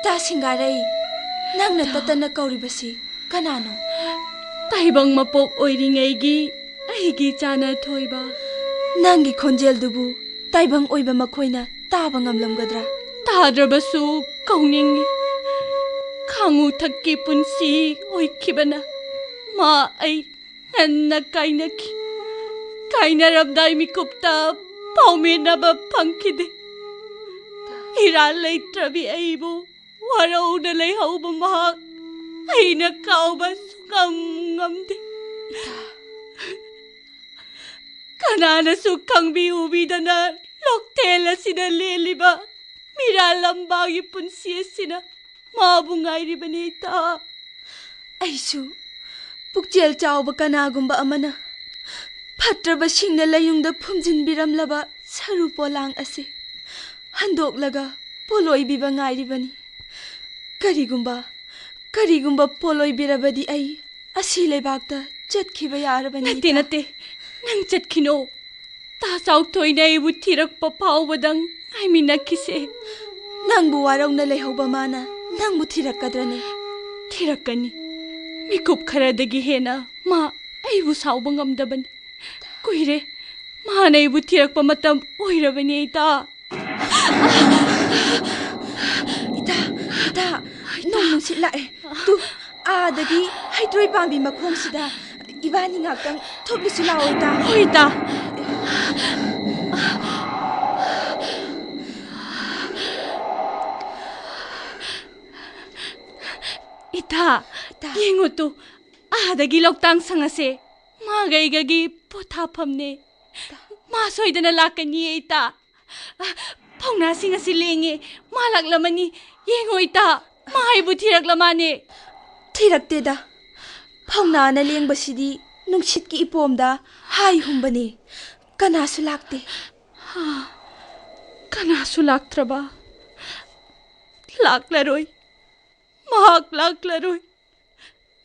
ita singarai nangna tatana kauribasi kanano taibang mapok oiringaigi aigi chana thoiba nangi khonjel dubu taibang oiba makhoina taba ngamlamgadra tadrabasu kauningi khangu thakki punsi oikhibana ma ai nanna kainaki kainarabdai mikupta paumenaba phangkhide ira leitrabi aibu warauda leihauba mahak aina kauba sukam ngamde kanana sukangbi ubidana Lok-Thel asina leliba mira lambagi punsi asina mabungairibani ita aisu pukjel chawba kanagumba amana phatraba singna layungda phumjinbiramlaba saru polang ase handoklaga poloibiba ngairibani karigumba poloibirabadi ai asi leibakta chatkiba yarabani nate nang chatkino ta saw thoinai bu thirakpa phawbadang aiminakise nangbu warauna leihauba mana nangbu thirakadrane thirakani mikup kharadagi hena ma aibu sawba ngamdabani kuire ma naibu thirakpa matam oirabani ita nong silae tu adagi haidroi pambi makhong sida ibani ngakang thoplusu laoita hoita ita yengo tu adagi loktang sangase magaigagi pothaphamne ma soidana lakani ita phongna singasi lenge malaklamani yengo ita mahaibu thiraklamane thirakteda phongna na lengbasidi nungshitki ipomda hai humbane kanasu lakte kanasu laktraba laklaroi mahak laklaroi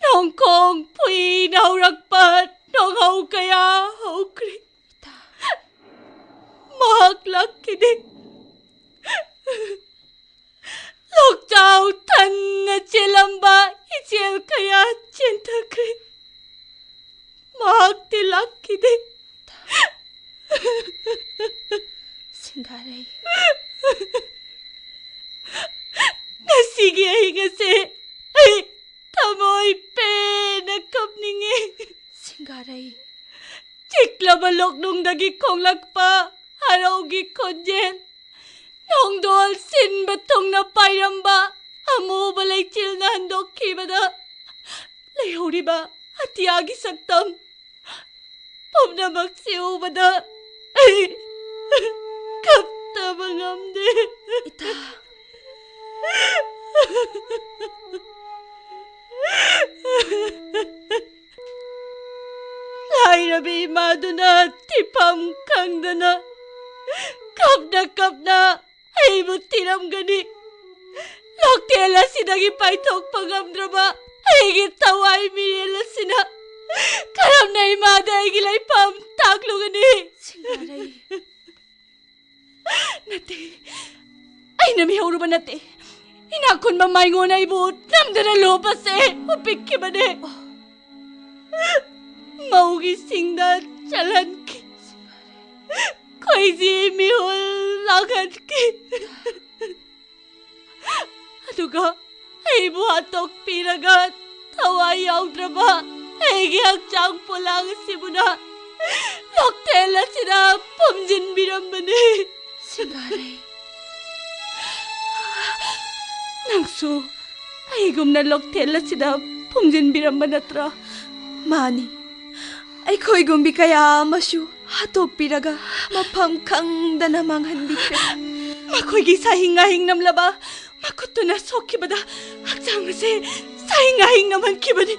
nongkong pui naurakpat nonghau kaya haukri mahak lakkide Lok-Thel tanna chelamba ichel kaya chentakri mahak tilakkide singarai nasigi ahingase ai tamoi pe na kapninge singarai chiklaba loknungdagi khonglakpa haraugi khonjel nongdol sinba thongna pairamba amuba leichilna handokkibada leihoriba atiyagi saktam pumnamak siubada ai kaptaba ngamde ita lairabi maduna tipam kangdana kapna aibu tiramgani Lok-Thel asidagi paithok pagamdraba aigi tawai mirel asina karamna imada aigi laipam taklugani singarai nate aina mi hauruba nate inakun mamaingon aibu namdana lopase upikkibane maugi singda chalanki koisi mihul lagatki aduga aibu hatok piraga thawai yaudraba aigi hakchang polang sibuna Lok-Thel asina pumjin birambane singarai nangsu aigumna Lok-Thel asina pumjin biramba natra mani aikhoi gumbi kaya amashu hatok piraga mafam khangdana manghanbikre makhoi sahinga hingnamlaba makutuna sokkibada hakchang ase sahinga hingnamhankibani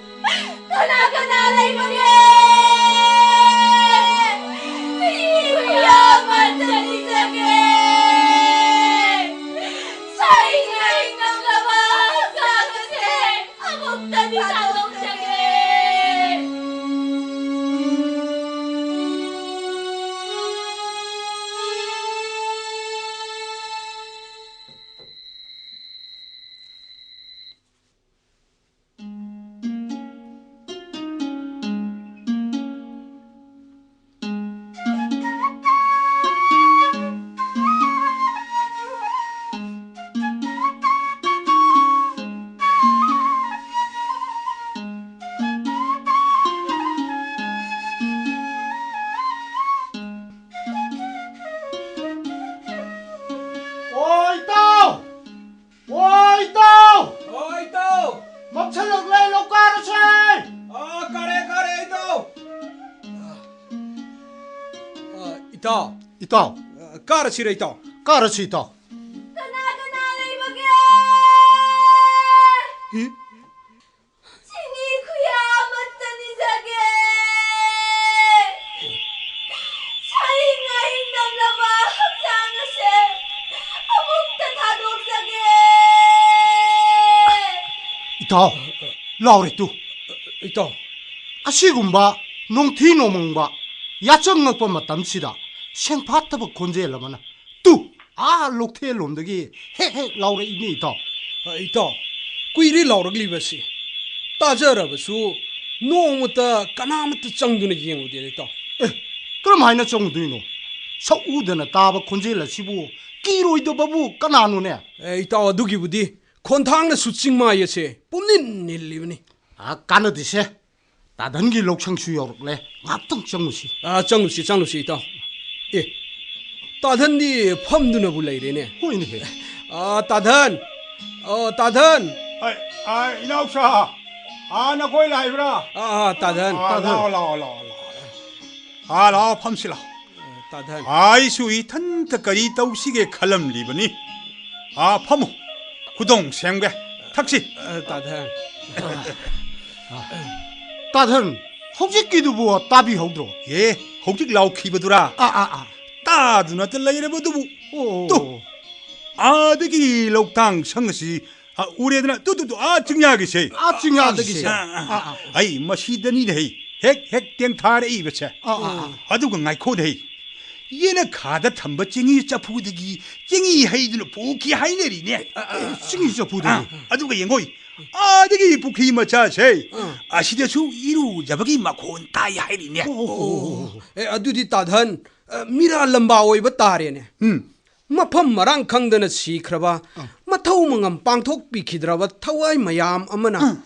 kana laibani ya matani jage sahinga hingnamlaba hakchang ase amuktani salok jage 이따 이따 까르치래 이따 까르치 이따 Kana leibage. 이 Singi kuya matanizage. Sainga hindamlaba haksanase. Amukta thadoksage. 이따 라우레 뚜 이따 아시군바 농티 노멍바 야정럭바 마땀시다 생파트버 곤제라마나 뚜아 록텔 놈덕이 헤헤 라우레 이니 이따 이따 꾸이리 라우르글리버시 따져라버수 노무다 까나무다 짱두나 이행우데 이따 그럼 하이나 정두이노 서우드나 따바 곤제라 시부 끼로이도 바부 까나누네 이따 어두기부디 콘탕나 수칭마이세 뽐닌 일리브니 아 까너디세 나던기 록창수 요록래 앞동 정무시 짱루시 이따 예 따던디 펌두나 불라이래네 호이니 해 따던 따던 이나옥사 나 거기 라이브라 따던 라오 팜실라 따던 아이수이 탄特거리 떠우시게 칼럼 리버니 파무 구동 생배 탁시 따던 따든 혹시기도 부어 따비 호드로 예 혹직 라오 키버두라 아아아 따두나 뜰라이레버두부 또 아득이 록당 성시 우리애들아 뚜뚜뚜 증야기세 증야기세 아이 시더니네 핵 땡타레 이베체 아두가 나이코데 얘네 가다 탐버 쟁이 짜푸드기 쟁이 하이드는 부키 하이네리네 싱이죠 부대 아두가 yen고이 아득이 부키 마차세 아시대수 이루 잡기 마콘 따이 하이리네 아두디 따던 미라 럼바오이버 따레네 마펌 마랑 강드나 시크라바 마타우 망암 빵톡 비키드라바 타와이 마얌 아마나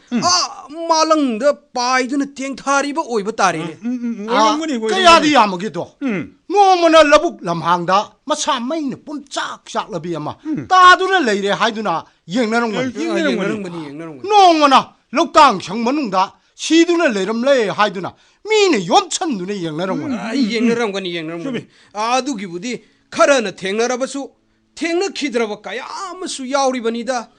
말랑더 빠이드나 땡타리바 오이바 따레네 그야디 야먹이도 노무나 러북 람항다 마사마이네 뿜짝짝 러비야마 따두나 레이레 하이두나 잉나롱 노무나 록당 형만웅다 시두나 레럼레 하이두나 미네 염천 눈에 잉나롱 잉나롱 아두기부디 카라나 탱나라바수 탱나 키드라바 까야마수 야우리바니다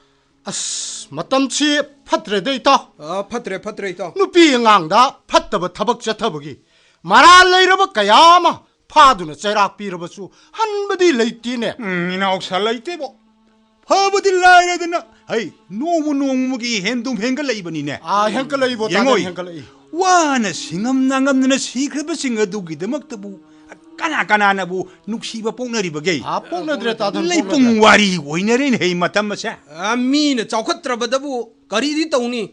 아스 마땀치 파트레데 있다 파트레 있다 누피 앙다 파트버 타벅자 타벅이 말알 레이러버 까야마 파두나 세락 비러버수 한버디 레이티네 이나옥살라 이때보 파버딜 라이라드나 아이 노무기 핸둠 행글라 이번이네 행글레이 보다는 행글레이 와나 싱엄낭엄느나 시크레버 싱어두기드 먹더부 까나까나나부 눅시바 뽕너리버게 뽕너드레 따든 레이뽕 와리 오이네레인 헤이마탐마샤 미나 자우카트라바다부 가리디 따우니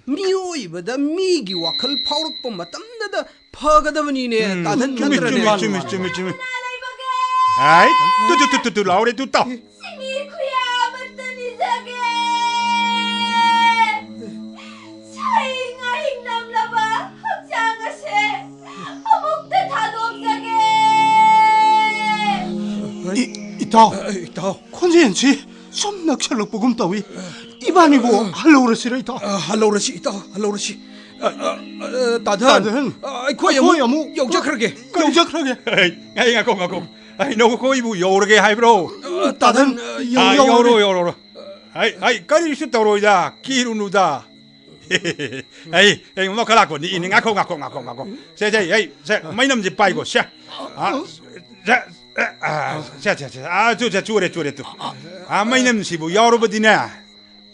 미오이바다 미기 와칼 파우럭범 마땀나다 파가다버니네 따든 간드라네 쯤이 아이 뚜뚜뚜뚜 라우레 뚜따 Singi kuya matanizage. Sainga hindamlaba haksanase. Amukta thadoksage. 이따 콘지엔치 somnak샬럭 부금 따위 이반이고 할로우르시라 이따 할로우르시 따든 코야무 영작하게 아이 가고 아이 너고 거이부 요르게 하이브로 따든 요로 아이 까리슈 떠로이다 기루누다 에이 뭐 갈라고 니 이닝 가고 세제 에이 세 마이놈지 빠이고 샤 저 주래 또 마이놈 시부 여러분이나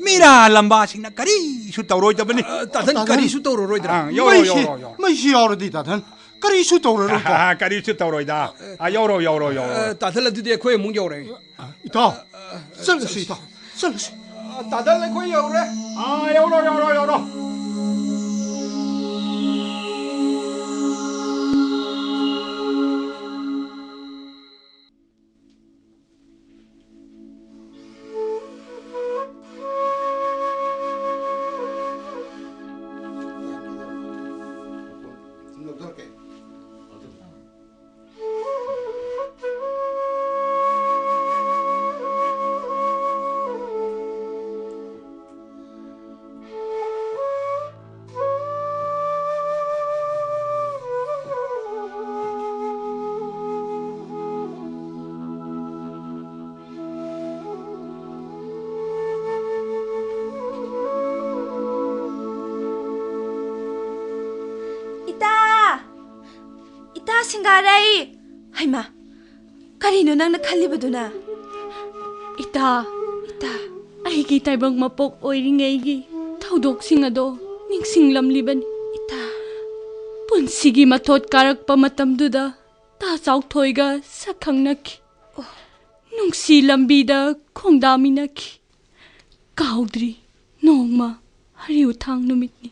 미라 람바싱나 까리슈 떠로이다 버니 따든 까리슈 떠로이더라 요로 마이시 여러디 따든 까리슈 떠로로 까리슈 떠로이다 요로 따들라 드디어 코에 뭉겨오래 이따 썰시 따들라 코에 요래 요로 Ita Singarai. Haima. Karino nang nakhallibaduna? Ita, aigi taibang mapok oiringaigi thaudok-sing ado ningsinglamlibani. Ita. Punsigi mathot karakpa matamduda ta chauthoiga sakhangnaki. Nungsi lambida khongdaminaki. Kaudri nongma hariuthang numitni.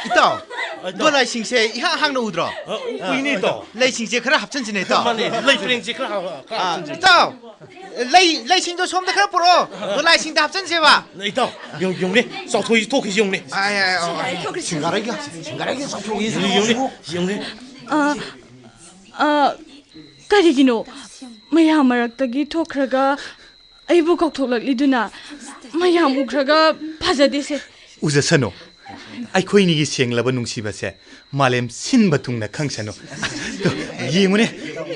Ito, do lai sing se ihang hang no udro. Uini to. Lai sing se khara hapchan jine to. Mane lai preng je kha kha. Ito, lai sing do som da khara puro. Do lai sing da hapchan se ba. Ito, yung ne, sao thoi to ki yung ne. Ai, Singaraiga sa throgi. Yung ne. Karigino mayam maraktagi thokraga aibu kauthoklakliduna mayam ukraga phajadese. Uzasano. ꯑꯩꯈꯣꯏꯅꯤꯒꯤ ꯁꯦꯡꯂꯕ ꯅꯨꯡꯁꯤꯕꯁꯦ ꯃꯥꯂꯦꯝ ꯁꯤꯟꯕ ꯊꯨꯡꯅ ꯈꯪꯁꯅꯨ ꯌꯦꯡꯉꯨꯅꯦ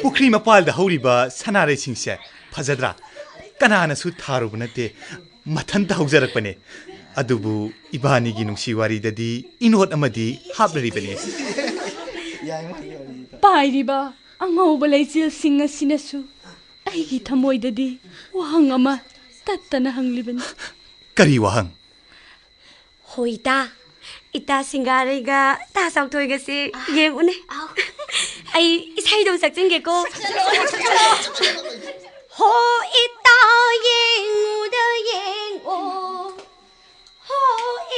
ꯄꯨꯈ꯭ꯔꯤ ꯃꯄꯥꯜꯗ ꯍꯧꯔꯤꯕ ꯁꯅꯥꯔꯩꯁꯤꯡꯁꯦ ꯐꯖꯗ꯭ꯔꯥ ꯀꯅꯥꯅꯁꯨ ꯊꯥꯔꯨꯕ ꯅꯠꯇꯦ ꯃꯊꯟꯇ ꯍꯧꯖꯔꯛꯄꯅꯦ ꯑꯗꯨꯕꯨ ꯏꯕꯥꯅꯤꯒꯤ ꯅꯨꯡꯁꯤ ꯋꯥꯔꯤꯗꯗꯤ ꯏꯅꯣꯠ ꯑꯃꯗꯤ ꯍꯥꯞꯂꯔꯤꯕꯅꯤ ꯄꯥꯏꯔꯤꯕ ꯑꯉꯧꯕ ꯂꯩꯆꯤꯜꯁꯤꯡ ꯑꯁꯤꯅꯁꯨ ꯑꯩꯒꯤ ꯊꯃꯣꯏꯗꯗꯤ ꯋꯥꯍꯪ ꯑꯃ ꯇꯠꯇꯅ ꯍꯪꯂꯤꯕꯅꯤ ꯀꯔꯤ ꯋꯥꯍꯪ Hoita, ita Singaraiga ta sautoiga se yengune. Ai isai do sakjing ge ko. Ho ita yeng da yeng o. Ho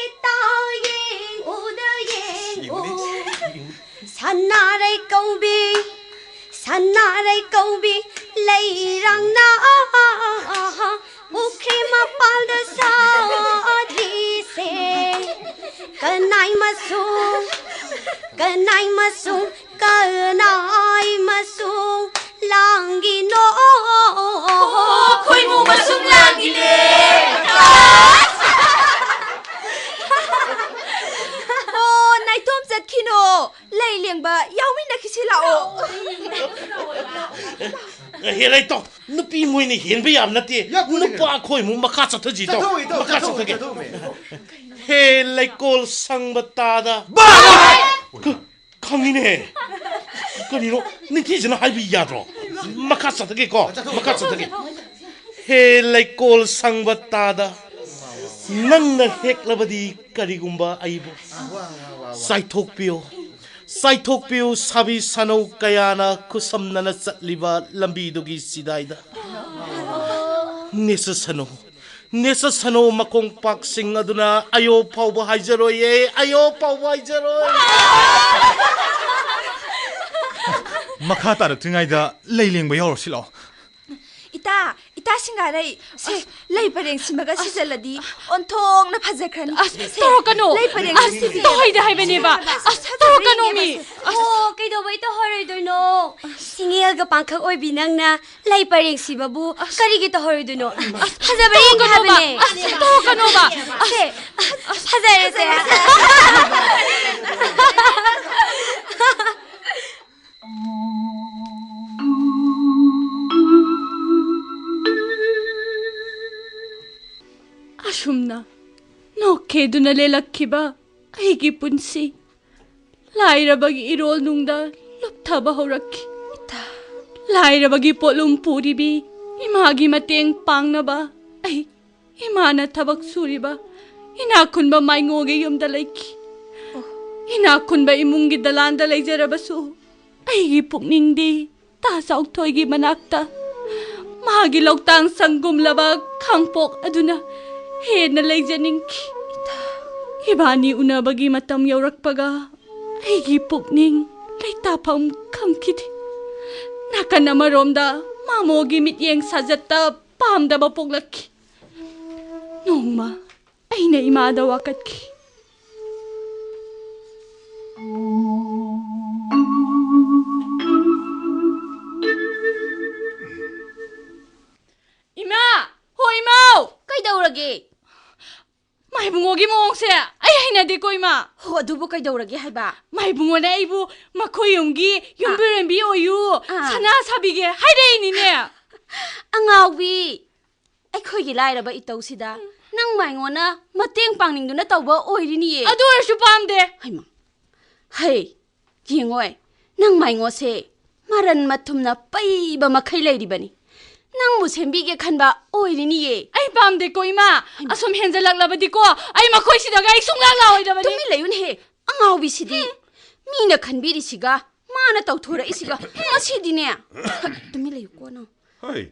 ita yeng o da yeng o. Sanarai kaubi lai rang na. Ukhe mapal da sa adhi se. Kanai masung, langi no. Koi mu masung langi le. Oh, nai tom zat kino. Lai liang ba yawi na kisila o. Helai to, nupi moi ni hen ba yam na te. Nupa khoi mu makha chatha ji to. Makha chatha ge. Helai kol sang batada. Ba! Khangine. Karino, ni ti jina hai bi ya ro. Makha chatha ge ko. Makha chatha ge. Helai kol sang batada. Nang hek labadi karigumba aibo. Saithok pio sabi sanau kayana kusamnana satliba lambidugi sidaida. Nesa sano makong paksing aduna ayo pauba haijaroi ayo pauba haijaroi. ꯃꯈꯥ ꯇꯥꯔꯛꯇ꯭ꯔꯤꯉꯩꯗ ꯂꯩ ꯂꯦꯡꯕ ꯌꯥꯎꯔꯁꯤꯂꯣ Ita Singarai. Se lai pareng simaga sijaladi onthong na phajakrani. Torokano. Lai pareng sibi. Tohida haibeneba. Torokano mi. Oh, kay do bai to horai do no. Singil ga pangkhak oi binang na lai pareng sibabu karigi to horai do no. Phajabari ga habene. Torokano ba. Se phajare se. Ashumna, nokkeduna lelakkiba aigi punsi. Lairabagi irol nungda lupthaba horakki. Lairabagi polum puribi Imagi mateng pangnaba ay imana tabak suriba inakun ba maingogi yumda laiki inakun ba imungi dalanda laijarabasu ay pukning di tasaok toygi manakta magi Lok-Thel sanggum laba kangpok aduna hena laijaningki ibani unabagi matam yaurakpaga ay pukning laitapam kamkiti Nakanamaromda mamogi mityeng sajatta pamda bapuglaki Nongma ay na imada wakatki Ima! Hoy Imaw! Kaidaurage? May bungogi mongse ay hinadi ko Ima Ho, adubo kaidaurage haiba? May bungo na ibu makoyonggi yumbirenbi oyu sana sabige haideinine Angawi! Aikoigi lairaba itawsida nang maingona mateng pangningduna tawba oiriniye Adu orsu pamde Haima Hai Yengoi nang maingose maran matumna paiba makai lairibani Nang musembige khanba oiriniye Ay pamde ko Ima asom henjalaklabadi ko ay makoysidaga ay sunglala oidabani Tumi layun he angawi sidi Mina khanbiri siga mana tawthora isiga masidine Tumi layu ko na Hoi.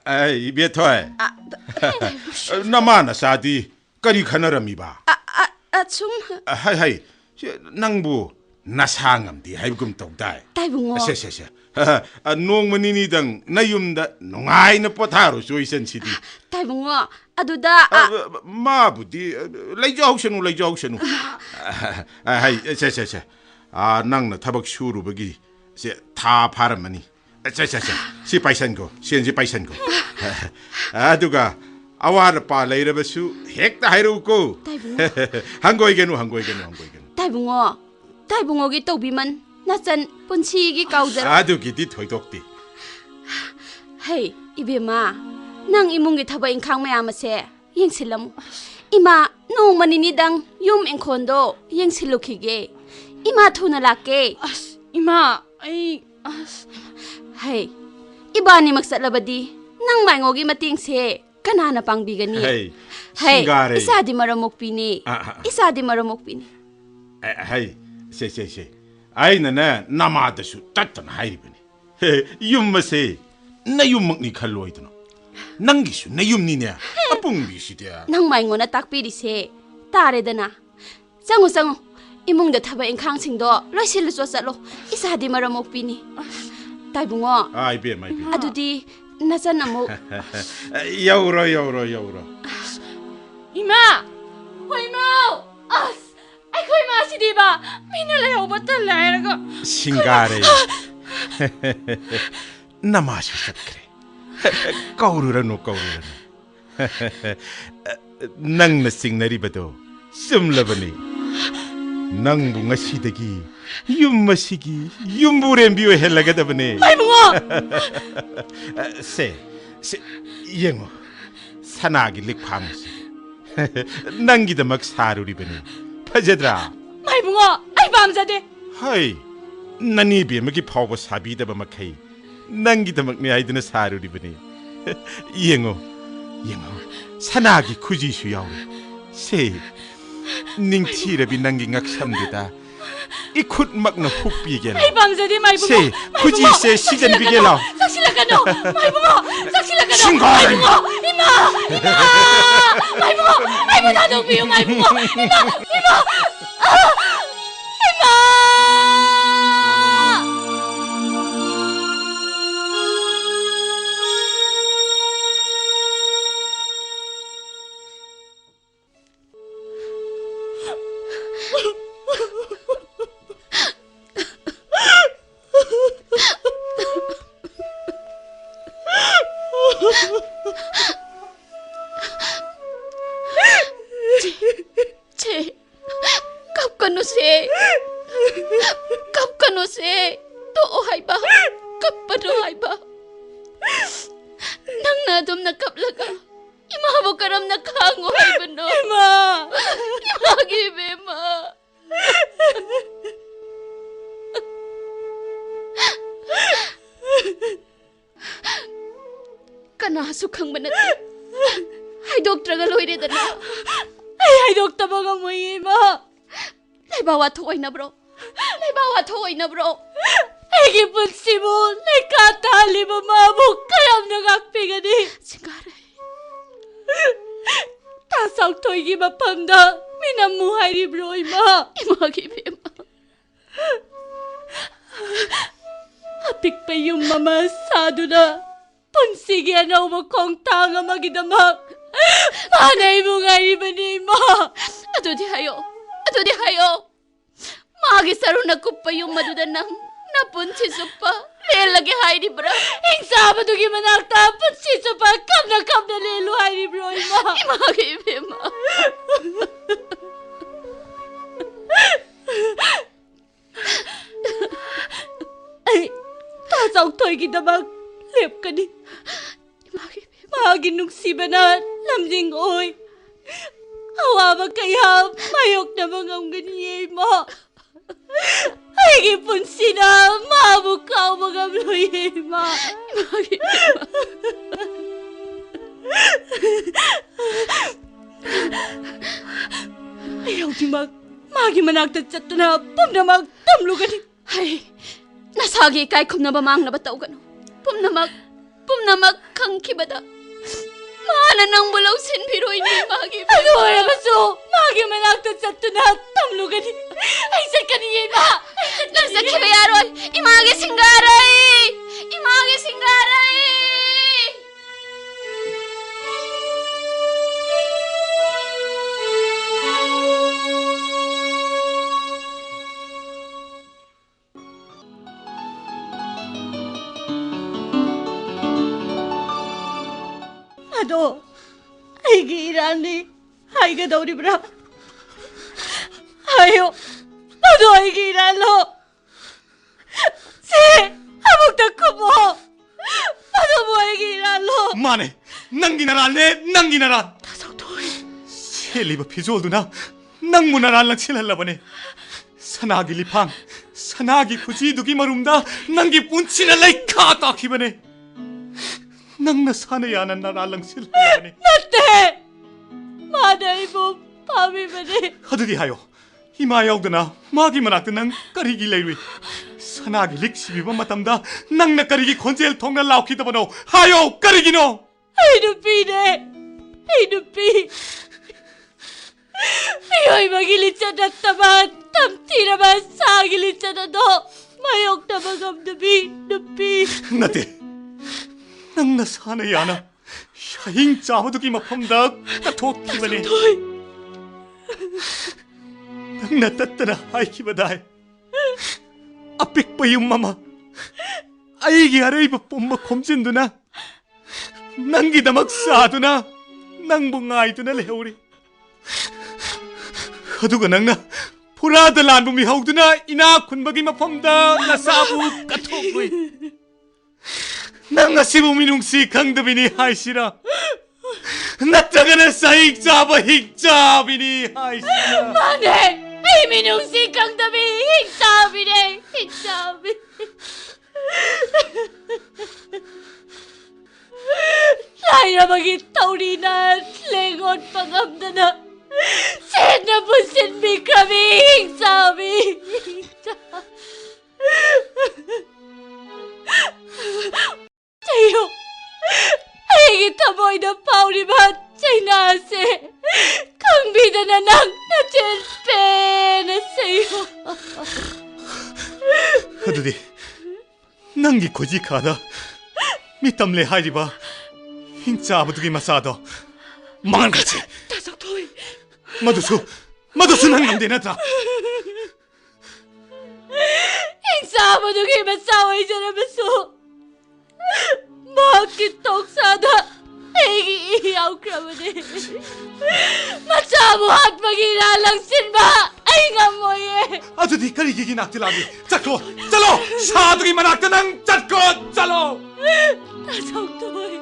Ai, Bietoy. Namana sadi kari khanarami ba. Achum Hai. Nangbu nasangam di haibgum tawdai. Taibungo Se. Nong manini dang nayumda nungai na potharo soisan sidi. Taibungo aduda Mabudi laijaw sanu. Hai, se. Nang na tabak shuru bagi se tha paramani. Si paisan ko. Aduga awar pa lairabasu hekta hairu ko. Hangoigenu. Taibungogi tawbiman nasan punsigi kaudara Adugi di thoidokti. Hey ibema nang imungi thaba ingkhang mayamase yengsilamu Ima nong maninidang yum engkhondo yengsilukige Ima thuna lake Ima ay Hey ibani maksatlabadi nang maingogi matingse kanana pangbigani Hey, Hey singare. isadi maramokpini Hai, se. Ai na namadasu tattan hairibani. Yummase na yummakni khalloidno. Nangisu na yumni ne. Apungbi sidia. Nang maingona takpirise taredana sangu imungda thaba ingkhang loisilu chosalo isadi maramokpini Taibungo Ai be mai be. adudi nasan amu Yauro. Ima! Hoy Imaw! Ay ko Ima si diba minalayaw ba talaga Singare. Namashi sakre. Kaururano. Nang nasing naribado. Sumlabani. Nang bunga sidagi. Yummasigi. Yumburembiyo helagadabane. Ay bungo! Se. Yengo. Sanagi likpamsi. Nangidamak saruribani. Pajadra. May bungo! Ay pamjade! Hai. Nanibi magi pawba sabidaba makai. Nangidamak ni aidana saruribani. Yengo. Sanagi kujisu yaw. Se. Ningtirabi nangi ngaksamdida. Ikut makna hukbigel. Ay pamjade may bungo! Se. Kuji se sigan bigelaw. Saksilakano! May bungo! Saksilakano! Singay! May bungo! Ima! May bungo! May bungo! Nadogbiyo! May bungo! Ima! che kapkano se to haiba kapado haiba nang nadom na kaplaga imabo karam na kango haibano Ima! imagi bema ꯀꯅꯥꯁꯨ ꯈꯪꯕ ꯅꯠꯇꯦ ꯍꯥꯏꯗꯣꯛꯇ꯭ꯔꯒ ꯂꯣꯏꯔꯦꯗꯅ ꯑꯩ ꯍꯥꯏꯗꯣꯛꯇꯕ ꯉꯝꯃꯣꯏꯌꯦ ꯏꯃꯥ ꯂꯩꯕꯥꯛ ꯋꯥꯊꯣꯛ ꯑꯣꯏꯅꯕ꯭ꯔꯣ ꯂꯩꯕꯥꯛ ꯋꯥꯊꯣꯛ ꯑꯣꯏꯅꯕ꯭ꯔꯣ ꯑꯩꯒꯤ ꯄꯨꯟꯁꯤꯕꯨ ꯂꯩꯀꯥ ꯇꯥꯜꯂꯤꯕ ꯃꯥꯕꯨ ꯀꯔꯝꯅ ꯉꯥꯛꯄꯤꯒꯅꯤ ꯁꯤꯡꯒꯥꯔꯩ ꯇꯥ ꯆꯥꯎꯊꯣꯏꯒꯤ ꯃꯐꯝꯗ ꯃꯤꯅꯝꯃꯨ ꯍꯥꯏꯔꯤꯕ꯭ꯔꯣ ꯏꯃꯥ ꯏꯃꯥꯒꯤ ꯏꯕꯦꯝꯃ ꯑꯄꯤꯛꯄ ꯌꯨꯝ ꯑꯃ ꯁꯥꯗꯨꯅ ꯄꯨꯟꯁꯤꯒꯤ ꯑꯅꯧꯕ ꯈꯣꯡꯊꯥꯡ ꯑꯃꯒꯤꯗꯃꯛ ꯃꯥꯅ ꯑꯩꯕꯨ ꯉꯥꯏꯔꯤꯕꯅꯤ ꯏꯃꯥ ꯑꯗꯨꯗꯤ ꯍꯥꯏꯌꯣ ꯃꯥꯒꯤ ꯁꯔꯨꯅ ꯀꯨꯞꯄ ꯌꯨꯝ ꯑꯗꯨꯗ ꯅꯪ ꯄꯨꯟꯁꯤ ꯆꯨꯞꯄ ꯂꯦꯜꯂꯒꯦ ꯍꯥꯏꯔꯤꯕ꯭ꯔꯥ ꯍꯤꯡꯆꯥꯕꯗꯨꯒꯤ ꯃꯅꯥꯛꯇ ꯄꯨꯟꯁꯤ ꯆꯨꯞꯄ ꯀꯞꯅ ꯂꯦꯜꯂꯨ ꯍꯥꯏꯔꯤꯕ꯭ꯔꯣ ꯏꯃꯥ 이마게 이베마 ꯑꯩ ꯇꯥ ꯆꯥꯎꯊꯣꯏꯒꯤꯗꯃꯛ ꯂꯦꯞꯀꯅꯤ ꯃꯥꯒꯤ ꯅꯨꯡꯁꯤꯕꯅ ꯂꯝꯖꯤꯡ ꯑꯣꯏ ꯑꯋꯥꯕ ꯀꯌꯥ ꯃꯥꯌꯣꯛꯅꯕ ꯉꯝꯒꯅꯤꯌꯦ ꯏꯃꯥ ꯑꯩꯒꯤ ꯄꯨꯟꯁꯤꯅ ꯃꯥꯕꯨ ꯀꯥꯎꯕ ꯉꯝꯂꯣꯏꯌꯦ ꯏꯃꯥ ꯑꯩ ꯍꯧꯖꯤꯛꯃꯛ ꯃꯥꯒꯤ ꯃꯅꯥꯛꯇ ꯆꯠꯇꯨꯅ ꯄꯨꯝꯅꯃꯛ ꯇꯝꯂꯨꯒꯅꯤ ꯍꯩ ꯅꯁꯥꯒꯤ ꯏꯀꯥꯏ ꯈꯨꯝꯅꯕ ꯃꯥꯡꯅꯕ ꯇꯧꯒꯅꯨ ꯄꯨꯝꯅꯃꯛ ꯈꯪꯈꯤꯕꯗ ꯃꯥꯅ ꯅꯪꯕꯨ ꯂꯧꯁꯤꯟꯕꯤꯔꯣꯏꯅꯤ ꯃꯥꯒꯤ ꯑꯗꯨ ꯑꯣꯏꯔꯕꯁꯨ ꯃꯥꯒꯤ ꯃꯅꯥꯛꯇ ꯆꯠꯇꯨꯅ ꯇꯝꯂꯨꯒꯅꯤ ꯑꯩ ꯆꯠꯀꯅꯤ ꯏꯃꯥ ꯅꯪ ꯆꯠꯈꯤꯕ ꯌꯥꯔꯣꯏ 이마게 싱가라이 ꯑꯗꯣ ꯑꯩꯒꯤ ꯏꯔꯥꯟꯅꯤ ꯍꯥꯏꯒꯗꯧꯔꯤꯕ꯭ꯔꯥ ꯍꯥꯏꯌꯣ ꯑꯗꯣ ꯑꯩꯒꯤ ꯏꯔꯥꯟꯂꯣ ꯁꯤ ꯑꯃꯨꯛꯇ ꯈꯨꯝꯃꯣ ꯑꯗꯨꯕꯨ ꯑꯩꯒꯤ ꯏꯔꯥꯟꯂꯣ 마네 낭기 나라네 낭기 나라 다성토이 셀리버 피조도나 낭무 나라 랑칠할라버네 사나기 리팡 사나기 구지두기 마룸다 낭기 뿐치나 라이카 따키버네 낭나 사내야나 나라 랑칠할라버네 나때 마다이보 밤이버네 하드디 하요 이마야오드나 마기 만학드 낭 까리기 레이루이 사나기 릭시비바 마탐다 낭나 까리기 건젤 통나 라우키다버노 하요 까리기노 아이 눈빛네 아이 눈빛 미워이 마길리짜났다만 땀티라만 사길리짜나도 마욕다만 감드비 눈빛 나때 낭나 사내야나 샤잉 짜무두기 마팜다 까토키버네 낭나 따따나 하이키바다이 아빽빠이 엄마마 아이기 아레이바 뽐마 곰진두나 낭기다 막 싸두나 낭봉 아이두나 레오리 하두가 낭나 보라다 란봉미 하우두나 이나 군박이 마팜다 나사부 까토구이 낭나 시부미룽시 강드비니 하이시라 나타가나 사익 잡아 힉잡이니 하이시라 마네 이민웅씨 강답이 힉잡이네 힉잡이 나이라박이 타우리나 랭온 방암다나 셋나 무슨 미크라비 힉잡이 제요 아이기 타보이나 파우리만 제나세 강비다나 낭나젠 빼내세요 하두디 낭기 고지 가다 미땀레 하이리바 힉잡두기 마사도 망한같이 다석토이 마두수 낭남대나다 힉잡두기 마사와이자라면서 마키 톡사다 애기 이야우크라보네 마차무 핫박이라랑 신바 아이가 뭐예 아두디 까리기기 낙딜라비 짜코 짤로 사두기 만학다낭 짜코 짤로 다석토이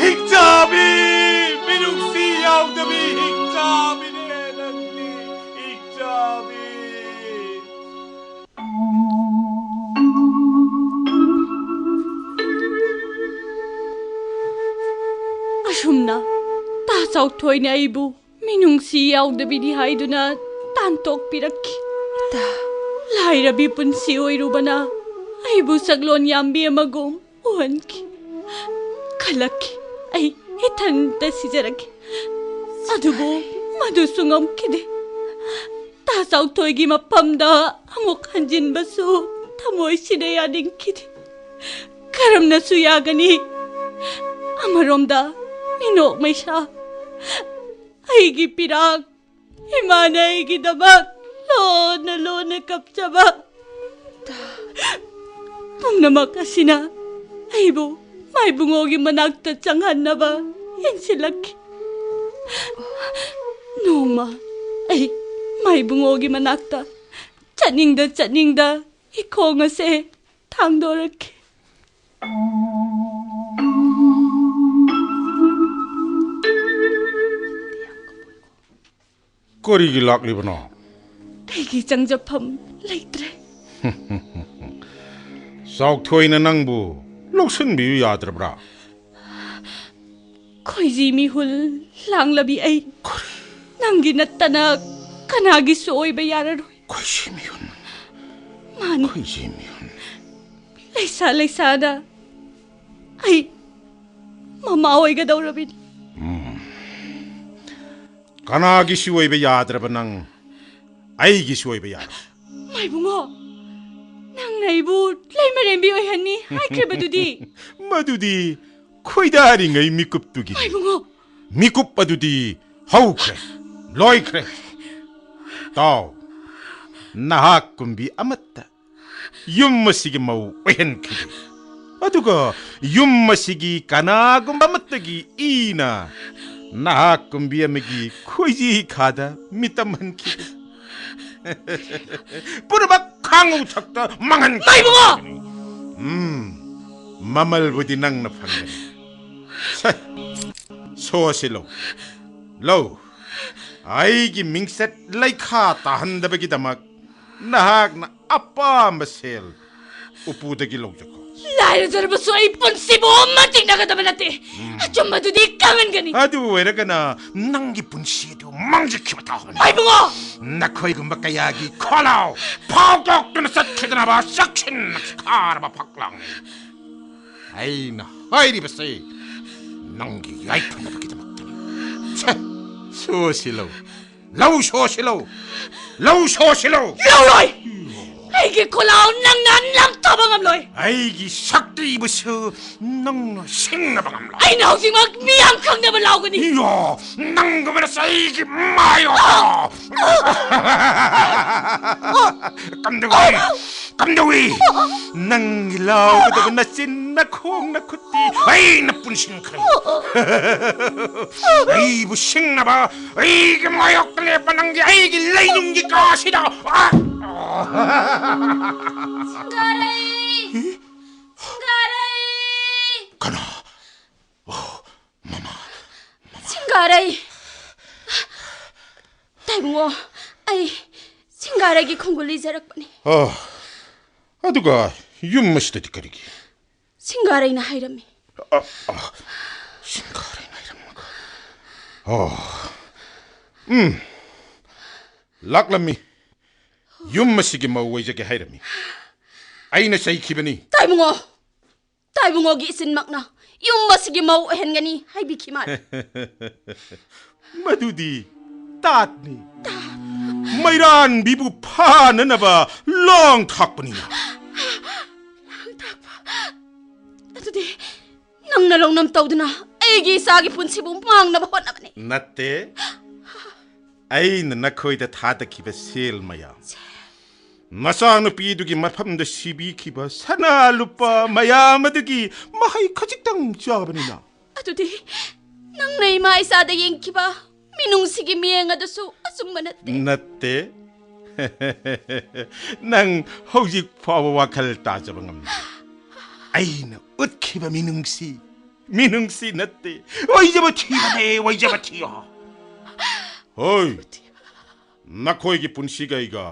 힉잡이 미룩시 야우드비 힉잡이네 낭디 힉잡이 ꯆꯥꯎꯊꯣꯏꯅ ꯑꯩꯕꯨ ꯃꯤꯅꯨꯡꯁꯤ ꯌꯥꯎꯗꯕꯤꯅꯤ ꯍꯥꯏꯗꯨꯅ ꯇꯥꯟꯊꯣꯛꯄꯤꯔꯛꯈꯤ ꯂꯥꯏꯔꯕꯤ ꯄꯨꯟꯁꯤ ꯑꯣꯏꯔꯨꯕꯅ ꯑꯩꯕꯨ ꯁꯛꯂꯣꯟ ꯌꯥꯝꯕꯤ ꯑꯃꯒꯨꯝ ꯎꯍꯟꯈꯤ ꯈꯜꯂꯛꯈꯤ ꯑꯩ ꯏꯊꯟꯇ ꯁꯤꯖꯔꯛꯈꯤ ꯑꯗꯨꯕꯨ ꯃꯗꯨꯁꯨ ꯉꯝꯈꯤꯗꯦ ꯇꯥ ꯆꯥꯎꯊꯣꯏꯒꯤ ꯃꯐꯝꯗ ꯑꯃꯨꯛ ꯍꯟꯖꯤꯟꯕꯁꯨ ꯊꯃꯣꯏꯁꯤꯗ ꯌꯥꯅꯤꯡꯈꯤꯗꯦ ꯀꯔꯝꯅꯁꯨ ꯌꯥꯒꯅꯤ ꯑꯃꯔꯣꯝꯗ ꯃꯤꯅꯣꯛ ꯃꯩꯁꯥ ꯑꯩꯒꯤ ꯄꯤꯔꯥꯛ ꯏꯃꯥꯅ ꯑꯩꯒꯤꯗꯃꯛ ꯂꯣꯟꯅ ꯂꯣꯟꯅ ꯀꯞꯆꯕ ꯄꯨꯝꯅꯃꯛ ꯑꯁꯤꯅ ꯑꯩꯕꯨ ꯃꯥꯏꯕꯨꯡꯉꯣꯒꯤ ꯃꯅꯥꯛꯇ ꯆꯪꯍꯟꯅꯕ ꯌꯦꯡꯁꯤꯜꯂꯛꯈꯤ ꯅꯣꯡꯃ ꯑꯩ ꯃꯥꯏꯕꯨꯡꯉꯣꯒꯤ ꯃꯅꯥꯛꯇ ꯆꯠꯅꯤꯡꯗ ꯏꯈꯣꯡ ꯑꯁꯦ ꯊꯥꯡꯗꯣꯔꯛꯈꯤ ꯀꯔꯤꯒꯤ ꯂꯥꯛꯂꯤꯕꯅꯣ ꯑꯩꯒꯤ ꯆꯪꯖꯐꯝ ꯂꯩꯇ꯭ꯔꯦ ꯆꯥꯎꯊꯣꯏꯅ ꯅꯪꯕꯨ ꯂꯧꯁꯤꯟꯕꯤꯌꯨ ꯌꯥꯗ꯭ꯔꯕ꯭ꯔꯥ ꯈꯣꯏꯖꯤ ꯃꯤꯍꯨꯜ ꯂꯥꯡꯂꯕꯤ ꯑꯩ ꯅꯪꯒꯤ ꯅꯠꯇꯅ ꯀꯅꯥꯒꯤꯁꯨ ꯑꯣꯏꯕ ꯌꯥꯔꯔꯣꯏ ꯈꯣꯏꯖꯤ ꯃꯤꯍꯨꯜ ꯃꯥꯅꯤ ꯈꯣꯏꯖꯤ ꯃꯤꯍꯨꯜ ꯂꯩꯁꯥꯗ ꯑꯩ ꯃꯃꯥ ꯑꯣꯏꯒꯗꯧꯔꯕꯤꯅꯤ ꯀꯅꯥꯒꯤꯁꯨ ꯑꯣꯏꯕ ꯌꯥꯗ꯭ꯔꯕ ꯅꯪ ꯑꯩꯒꯤꯁꯨ ꯑꯣꯏꯕ ꯌꯥꯔꯣꯏ ꯃꯥꯏꯕꯨꯡꯉꯣ ꯅꯪꯅ ꯑꯩꯕꯨ ꯂꯩꯃꯔꯦꯝꯕꯤ ꯑꯣꯏꯍꯟꯅꯤ ꯍꯥꯏꯈ꯭ꯔꯕꯗꯨꯗꯤ ꯃꯗꯨꯗꯤ ꯈꯣꯏꯗꯥꯔꯤꯉꯩ ꯃꯤꯀꯨꯞꯇꯨꯒꯤ ꯃꯥꯏꯕꯨꯡꯉꯣ ꯃꯤꯀꯨꯞ ꯑꯗꯨꯗꯤ ꯍꯧꯈ꯭ꯔꯦ ꯂꯣꯏꯈ꯭ꯔꯦ ꯇꯥꯎ ꯅꯍꯥꯛ ꯀꯨꯝꯕꯤ ꯑꯃꯠꯇ ꯌꯨꯝ ꯑꯁꯤꯒꯤ ꯃꯧ ꯑꯣꯏꯍꯟꯈꯤꯗꯦ ꯑꯗꯨꯒ ꯌꯨꯝ ꯑꯁꯤꯒꯤ ꯀꯅꯥꯒꯨꯝꯕ ꯑꯃꯠꯇꯒꯤ ꯏꯅ ꯅꯍꯥꯛ ꯀꯨꯝꯕꯤ ꯑꯃꯒꯤ ꯈꯣꯏꯖꯤ ꯈꯥꯗ ꯃꯤꯇꯝꯍꯟꯈꯤꯗꯦ ꯄꯨꯝꯅꯃꯛ ꯈꯥꯡꯉꯧ ꯊꯛꯇ ꯃꯥꯡꯍꯟꯈꯤꯕ ꯃꯃꯜꯕꯨꯗꯤ ꯅꯪꯅ ꯐꯪꯒꯅꯤ ꯁꯣꯁꯤ ꯂꯧ ꯑꯩꯒꯤ ꯃꯤꯡꯆꯠ ꯂꯩꯈꯥ ꯇꯥꯍꯟꯗꯕꯒꯤꯗꯃꯛ ꯅꯍꯥꯛꯅ ꯑꯄꯥꯝꯕ ꯁꯦꯜ ꯎꯄꯨꯗꯒꯤ ꯂꯧꯖꯈꯣ ꯂꯥꯏꯔꯖꯔꯕꯁꯨ ꯑꯩ ꯄꯨꯟꯁꯤꯕꯨ ꯑꯃ ꯇꯤꯡꯅꯒꯗꯕ ꯅꯠꯇꯦ ꯑꯆꯨꯝꯕꯗꯨꯗꯤ ꯀꯪꯍꯟꯒꯅꯤ ꯑꯗꯨ ꯑꯣꯏꯔꯒꯅ ꯅꯪꯒꯤ ꯄꯨꯟꯁꯤꯗꯨ ꯃꯥꯡꯖꯈꯤꯕ ꯇꯥꯕꯅꯤ ꯃꯥꯏꯕꯨꯡꯉꯣ ꯅꯈꯣꯏꯒꯨꯝꯕ ꯀꯌꯥꯒꯤ ꯈꯣꯜꯂꯥꯎ ꯐꯥꯎꯗꯣꯛꯇꯨꯅ ꯆꯠꯈꯤꯗꯅꯕ ꯆꯥꯛꯁꯤꯟ ꯈꯥꯔꯕ ꯐꯛꯂꯥꯡꯅꯤ ꯑꯩꯅ ꯍꯥꯏꯔꯤꯕꯁꯦ ꯅꯪꯒꯤ ꯌꯥꯏꯐꯅꯕꯒꯤꯗꯃꯛꯇꯅꯤ ꯁꯣꯁꯤ ꯂꯧ ꯁꯣꯁꯤ ꯂꯧꯔꯣꯏ ꯑꯩꯒꯤ ꯈꯣꯜꯂꯥꯎ ꯅꯪꯅ ꯂꯥꯡꯊꯣꯛꯄ ꯉꯝꯂꯣꯏ ꯑꯩꯒꯤ ꯁꯛꯇꯤꯕꯨꯁꯨ ꯅꯪꯅ ꯁꯤꯡꯅꯕ ꯉꯝꯂꯣꯏ ꯑꯩꯅ ꯍꯧꯖꯤꯛꯃꯛ ꯃꯤꯌꯥꯝ ꯈꯪꯅꯕ ꯂꯥꯎꯒꯅꯤ ꯅꯪꯒꯨꯝꯕꯅꯁꯨ ꯑꯩꯒꯤ ꯃꯥꯌꯣ ꯀꯝꯗꯧꯏ ꯅꯪꯒꯤ ꯂꯥꯎꯒꯗꯕ ꯅꯆꯤꯟ ꯅꯈꯣꯡ ꯅꯈꯨꯠꯇꯤ ꯑꯩꯅ ꯄꯨꯟꯁꯤꯟꯈ꯭ꯔꯦ ꯑꯩꯕꯨ ꯁꯤꯡꯅꯕ ꯑꯩꯒꯤ ꯃꯥꯌꯣꯛꯇ ꯂꯦꯞꯄ ꯅꯪꯒꯤ ꯑꯩꯒꯤ ꯂꯩꯅꯨꯡꯒꯤ ꯀꯥꯁꯤꯗ ꯀꯅꯥ ꯃꯃꯥ ꯁꯤꯡꯒꯥꯔꯩ ꯇꯥꯏꯕꯨꯡꯉꯣ ꯑꯩ ꯁꯤꯡꯒꯥꯔꯩꯒꯤ ꯈꯣꯡꯒꯨꯜ ꯏꯖꯔꯛꯄꯅꯤ ꯑꯗꯨꯒ ꯌꯨꯝ ꯑꯁꯤꯗꯗꯤ ꯀꯔꯤꯒꯤ ꯁꯤꯡꯒꯥꯔꯩꯅ ꯍꯥꯏꯔꯝꯃꯤ ꯁꯤꯡꯒꯥꯔꯩꯅ ꯍꯥꯏꯔꯝꯃꯒ ꯂꯥꯛꯂꯝꯃꯤ ꯌꯨꯝ ꯑꯁꯤꯒꯤ ꯃꯧ ꯑꯣꯏꯖꯒꯦ ꯍꯥꯏꯔꯝꯃꯤ ꯑꯩꯅ ꯆꯩꯈꯤꯕꯅꯤ ꯇꯥꯏꯕꯨꯡꯉꯣꯒꯤ ꯏꯆꯤꯟꯃꯛꯅ ꯌꯨꯝ ꯑꯁꯤꯒꯤ ꯃꯧ ꯑꯣꯏꯍꯟꯒꯅꯤ ꯍꯥꯏꯕꯤꯈꯤ ꯃꯥꯜꯂꯦ ꯃꯗꯨꯗꯤ ꯇꯥꯠꯅꯤ ꯃꯩꯔꯥꯟꯕꯤꯕꯨ ꯐꯥꯅꯅꯕ ꯂꯣꯡ ꯊꯥꯛꯄꯅꯤꯅ ꯑꯗꯨꯗꯤ ꯅꯪꯅ ꯂꯧꯅꯝ ꯇꯧꯗꯨꯅ ꯑꯩꯒꯤ ꯏꯆꯥꯒꯤ ꯄꯨꯟꯁꯤꯕꯨ ꯃꯥꯡꯅꯕ ꯍꯣꯠꯅꯕꯅꯤ ꯅꯠꯇꯦ ꯑꯩꯅ ꯅꯈꯣꯏꯗ ꯊꯥꯗꯈꯤꯕ ꯁꯦꯜ ꯃꯌꯥꯝ ꯃꯆꯥꯅꯨꯄꯤꯗꯨꯒꯤ ꯃꯐꯝꯗ ꯁꯤꯕꯤꯈꯤꯕ ꯁꯅꯥ ꯂꯨꯄꯥ ꯃꯌꯥꯝ ꯑꯗꯨꯒꯤ ꯃꯍꯩ ꯈꯖꯤꯛꯇꯪ ꯆꯥꯕꯅꯤꯅ ꯑꯗꯨꯗꯤ ꯅꯪꯅ ꯏꯃꯥ ꯏꯆꯥꯗ ꯌꯦꯡꯈꯤꯕ ꯃꯤꯅꯨꯡꯁꯤꯒꯤ ꯃꯤꯠꯌꯦꯡ ꯑꯗꯨꯁꯨ ꯑꯆꯨꯝꯕ ꯅꯠꯇꯦ ꯅꯪ ꯍꯧꯖꯤꯛ ꯐꯥꯎꯕ ꯋꯥꯈꯜ ꯇꯥꯖꯕ ꯉꯝꯗꯦ ꯑꯩꯅ ꯎꯠꯈꯤꯕ ꯃꯤꯅꯨꯡꯁꯤ ꯅꯠꯇꯦ ꯑꯣꯏꯖꯕ ꯊꯤꯌꯣ ꯍꯣꯏ ꯅꯈꯣꯏꯒꯤ ꯄꯨꯟꯁꯤꯒ ꯑꯩꯒ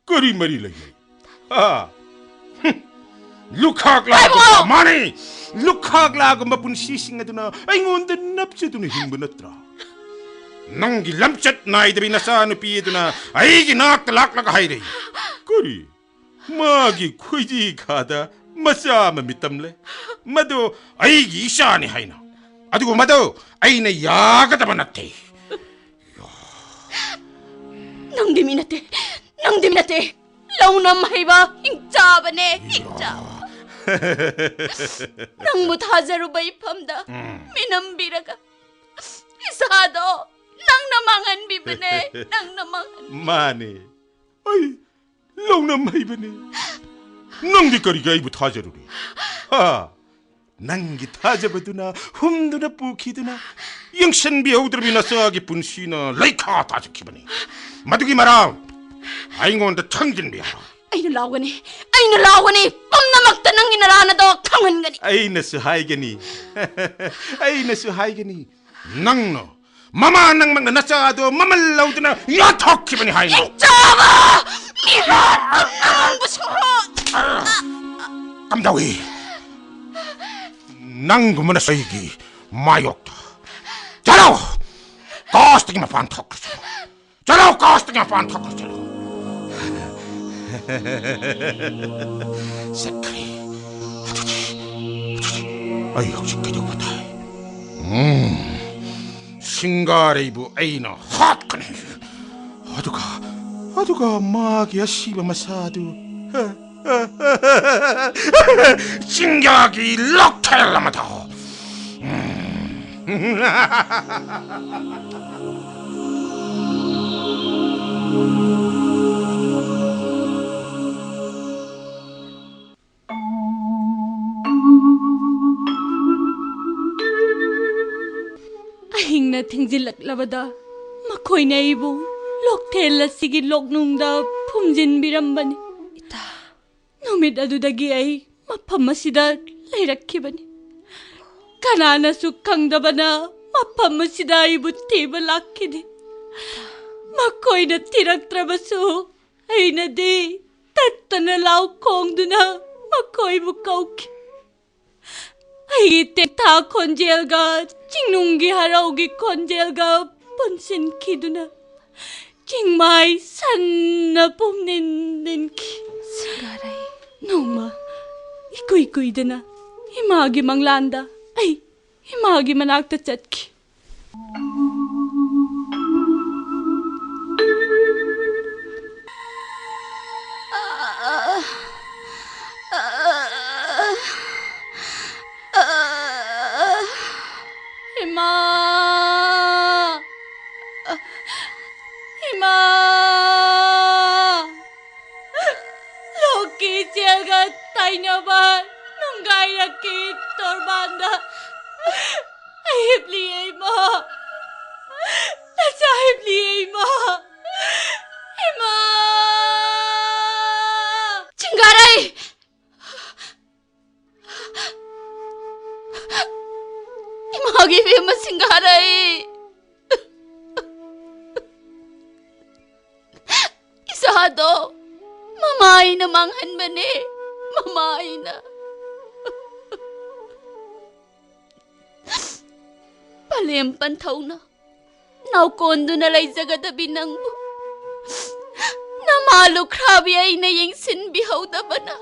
ꯀꯔꯤ ꯃꯔꯤ ꯂꯩꯅꯩ ꯂꯨꯈꯥꯛꯂꯥꯒꯨꯝꯕ ꯄꯨꯟꯁꯤꯁꯤꯡ ꯑꯗꯨꯅ ꯑꯩꯉꯣꯟꯗ ꯅꯞꯆꯗꯨꯅ ꯍꯤꯡꯕ ꯅꯠꯇ꯭ꯔꯥ ꯅꯪꯒꯤ ꯂꯝꯆꯠ ꯅꯥꯏꯗꯕꯤ ꯅꯆꯥ ꯅꯨꯄꯤ ꯑꯗꯨꯅ ꯑꯩꯒꯤ ꯅꯥꯛꯇ ꯂꯥꯛꯂꯒ ꯍꯥꯏꯔꯛꯏ ꯀꯔꯤ ꯃꯥꯒꯤ ꯈꯣꯏꯖꯤ ꯈꯥꯗ ꯃꯆꯥ ꯑꯃ ꯃꯤꯇꯝꯂꯦ ꯃꯗꯨ ꯑꯩꯒꯤ ꯏꯆꯥꯅꯤ ꯍꯥꯏꯅ ꯑꯗꯨꯕꯨ ꯃꯗꯨ ꯑꯩꯅ ꯌꯥꯒꯗꯕ ꯅꯠꯇꯦ ꯅꯪꯗꯤ ꯃꯤ ꯅꯠꯇꯦ ꯅꯪꯗꯤ ꯃꯤ ꯅꯠꯇꯦ ꯂꯧꯅꯝ ꯍꯩꯕ ꯍꯤꯡꯆꯥꯕꯅꯦ ꯍꯤꯡꯆꯥꯕ ꯅꯪꯕꯨ ꯊꯥꯖꯔꯨꯕ ꯏꯐꯝꯗ ꯃꯤꯅꯝꯕꯤꯔꯒ 이사도 낭나 망한비브네 낭나 망한 마네 아이 롱나 마이브네 낭디 거리가 이부 타자루리 하 낭기 타자버두나 훔두나 뿌키두나 영신 비오드르비나 써기 분시나 레이카 타자키브네 마두기 마라 아잉고한테 청진비하라 아이는 라오가니 뻔나 막다 낭이나 라나도 강한가니 아이너스 하이게니 아이너스 하이게니 낭너 마마 낭망나 나짜도 마말 나오드나 야턱 기분이 하이나 인자가 미라 무서워 깜다위 낭구문에 서이기 마욕다 자라오 가스팅이만 반턱 자라오 가스팅이만 반턱 색깔이 아이 혹시 그저보다 싱가레이브 에이너 핫하네 아두가 마기야 씨바마 사두 싱가기 록텔라마다 ꯑꯍꯤꯡꯅ ꯊꯦꯡꯖꯤꯜꯂꯛꯂꯕꯗ ꯃꯈꯣꯏꯅ ꯑꯩꯕꯨ ꯂꯣꯛꯊꯦꯜ ꯑꯁꯤꯒꯤ ꯂꯣꯛꯅꯨꯡꯗ ꯐꯨꯝꯖꯤꯟꯕꯤꯔꯝꯕꯅꯤ ꯅꯨꯃꯤꯠ ꯑꯗꯨꯗꯒꯤ ꯑꯩ ꯃꯐꯝ ꯑꯁꯤꯗ ꯂꯩꯔꯛꯈꯤꯕꯅꯤ ꯀꯅꯥꯅꯁꯨ ꯈꯪꯗꯕꯅ ꯃꯐꯝ ꯑꯁꯤꯗ ꯑꯩꯕꯨ ꯊꯤꯕ ꯂꯥꯛꯈꯤꯅꯤ ꯃꯈꯣꯏꯅ ꯊꯤꯔꯛꯇ꯭ꯔꯕꯁꯨ ꯑꯩꯅꯗꯤ ꯇꯠꯇꯅ ꯂꯥꯎ ꯈꯣꯡꯗꯨꯅ ꯃꯈꯣꯏꯕꯨ ꯀꯧꯈꯤ ꯑꯩꯒꯤ ꯇꯦꯛꯊꯥ ꯈꯣꯟꯖꯦꯜꯒ ꯆꯤꯡꯅꯨꯡꯒꯤ ꯍꯔꯥꯎꯒꯤ ꯈꯣꯟꯖꯦꯜꯒ ꯄꯨꯟꯁꯤꯟꯈꯤꯗꯨꯅ ꯆꯤꯡꯃꯥꯏ ꯁꯟꯅ ꯄꯨꯝꯅꯤꯟ ꯅꯤꯟꯈꯤ ꯁꯤꯡꯒꯥꯔꯩ ꯅꯣꯡꯃ ꯏꯀꯨꯏ ꯀꯨꯏꯗꯅ ꯏꯃꯥꯒꯤ ꯃꯪꯂꯥꯟꯗ ꯑꯩ ꯏꯃꯥꯒꯤ ꯃꯅꯥꯛꯇ ꯆꯠꯈꯤ 이마 로키 제가 타이냐바 농가이라키 tormanda ahibli ima nasa ahibli ima ima 징가라이 이마기 위마 징가라이 이사도 마마이나 망한마네 마마이나 palem thauna naukonduna laijagadabi nangbu namalu khrabi aina yengsin bihaudabana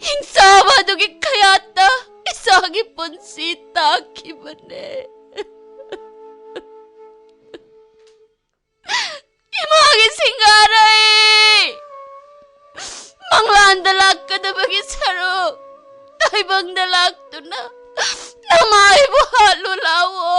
hingsaba dugi khayata isagi punsi takibane imagi singarai manglanda lakkadabagi saru taibangda laktuna namai bu halu lawo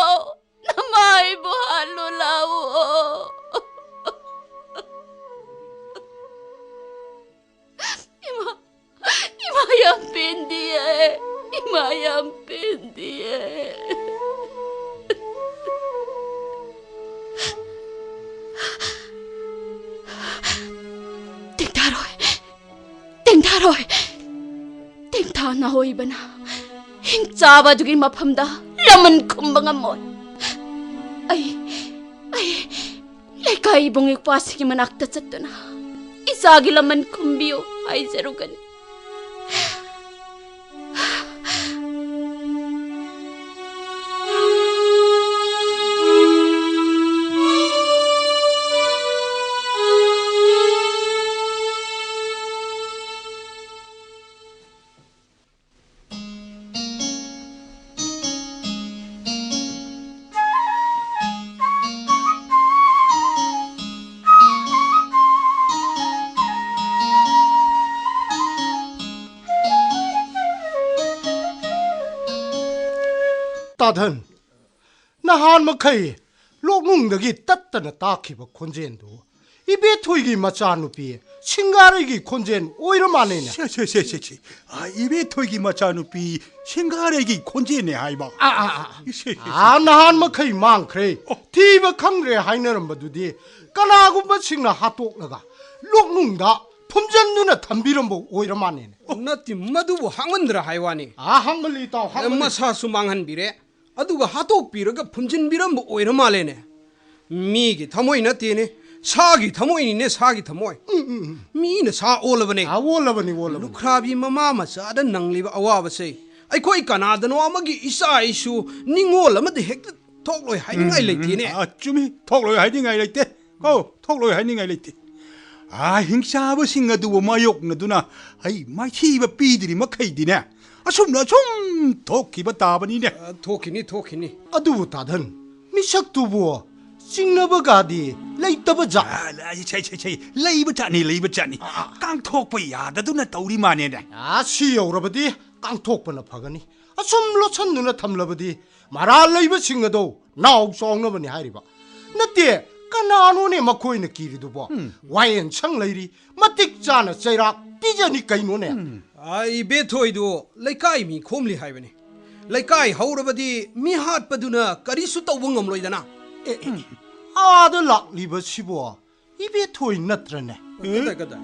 ima yang pendiye 땡타로이 땡타 나호이바나 힝짜바두기 마팜다 라면 kumbangamon ay lekay bungik pasigi manakta satuna isagi laman kumbiyo ay zerugan 따든 나한 막하이 록뭉덕이 따따나 따키바 콘젠도 이베 토이기 마차누피 싱가르기 콘젠 오히려 많으네. 셰셰셰셰. 아 이베 토이기 마차누피 싱가르기 콘젠네 하이바. 나한 막하이 망크레 티바 캉레 하이너는 바두디 까나구바 싱나 하톡나가 록뭉다 품전 누나 담비름 보 오히려 많으네. 나티 마두부 항은드라 하이와니. 항을리 또 항을. 마사수 망한비레. 아두가 하톡비르가 품진비름 보 오히려 말레네. 미기 타모이 나티네. 사기 타모이네 사기 타모이. 미네 사 올라버네. 올라버니. 루크라비 마마 마사다 낭리바 아와바세. 아이코이 까나다노 아마기 이사 이슈 닝올 아마데 헥 톡로이 하이닝아이 레티네. 아 쭈미 톡로이 하이닝아이 레테. 톡로이 하이닝아이 레테. 아 행사버 싱가두고 마욕나두나 아이 마히바 삐들이 막하이디네. 아숨나 좀 도키바 따바니네. 도키니. 아두부 따든 미삭두부 싱나버가디 레이터버자. 차이 레이버자니. 깡톡바 야다두나 떠우리마네네. 시여우러버디 깡톡바나 파가니. 숨로 천 누나 탐러버디 마라 레이버 싱가도 나옥송너버니 하이리바. 나띠 까나노네 마코이나 기리두보 와인 창레리 마틱자나 제락 삐자니 까이노네. 아이 베토이도 레카이미 콤리 하이베니. 레카이 하우러버디 미핫바두나 까리수 떠봉엄로이다나. 아들 락리버 시보아 이 베토이 나트라네. 그다.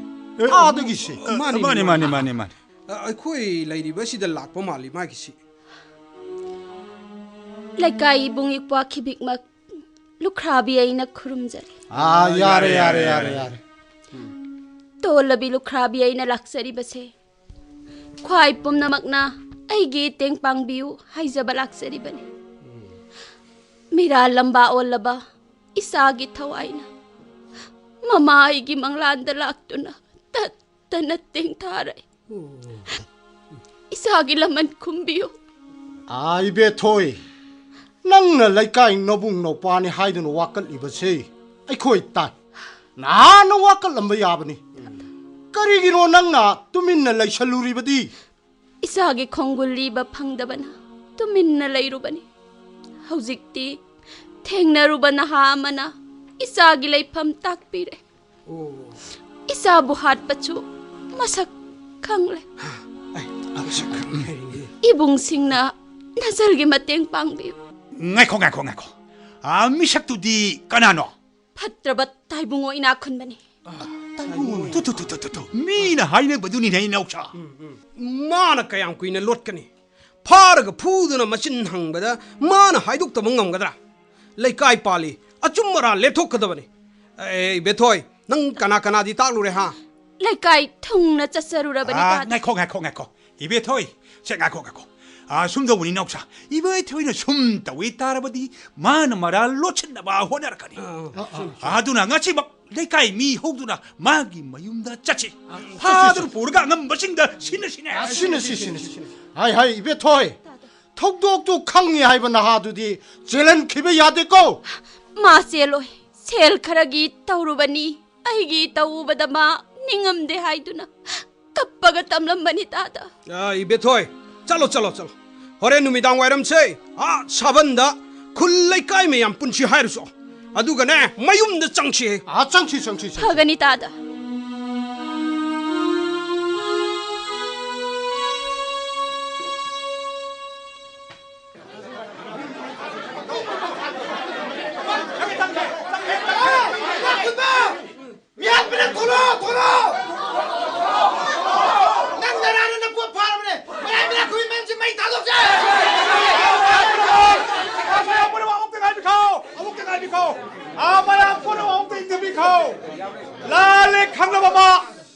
아드기시. 마니. 아이코이 레이리버시다 락포 말리 마기시. 레카이 봉익과 키빅막 루크라비 아이나 쿠름자리. 야레. तोलबी लुखराबी आइना लाक्सरी बसे ख्वाई पुमनमकना आइगी तेंग पांगबियु हाइजबा लाक्सरी बने मेरा लंबा ओलबा इसागी थवाइना ममा आइगी मंगलांद लाक्तुना तन तेंग थारे इसागी लमन खुंबियु आई बेथोई नंगना लैकाई नबुंग नोपानी हाइदुन वाकलिबसे आइखोई ताई नाना वाकलंबा याबनी करिगिनो नंगना तुमिन्ना लैसलुरिबदी इसागी खोंगुलीबा फंगदबना तुमिन्ना लैरुबनी हौजिक्ति थेंगनरुबना हामना इसागी लैफम ताकपिरे इसाबु हाटपचु मसक खंगले इबुंगसिंगना नजरगी मतेंग पांगबियु ngaiko misak kanano फत्रबत ताइबुंगो इना खुनबनी tu mina haine baduni nei naucha माना कयाम कुइना लोटकनी फारग फूदुना मचिन हंगबदा माना हाइदुक तब ngamgadra लेकाई पाली अचुमरा लेथोकदबनी ए बेथोय नंग कना दी ताकलुरे हा लेकाई थुंगना चसरुरबनी ता ngaiko ibe toy se ngaiko 숨도 보니 naucha ibe toyna 숨다 위따라버디 mana mara lochna ba honarakani 아두나 같이 막 레카이 미 호두나 마기 마윤다 짜치 파들 보르가 안 멋진다 신으시네 하이 이베 토이 톡톡톡 캉니 하이버나 하두디 젤렌 키베 야데고 마셀로 셀 카라기 타우르바니 아이기 타우바다마 닝엄데 하이두나 갑바가 땀람바니 따다 야 이베토이 चलो होरे नुमिदांग वायरम से साबंदा खुल्लै काय में याम पुंची हायरसो अदुगने मयुम द चंगची चंगची फगनी तादा 라레 강나바마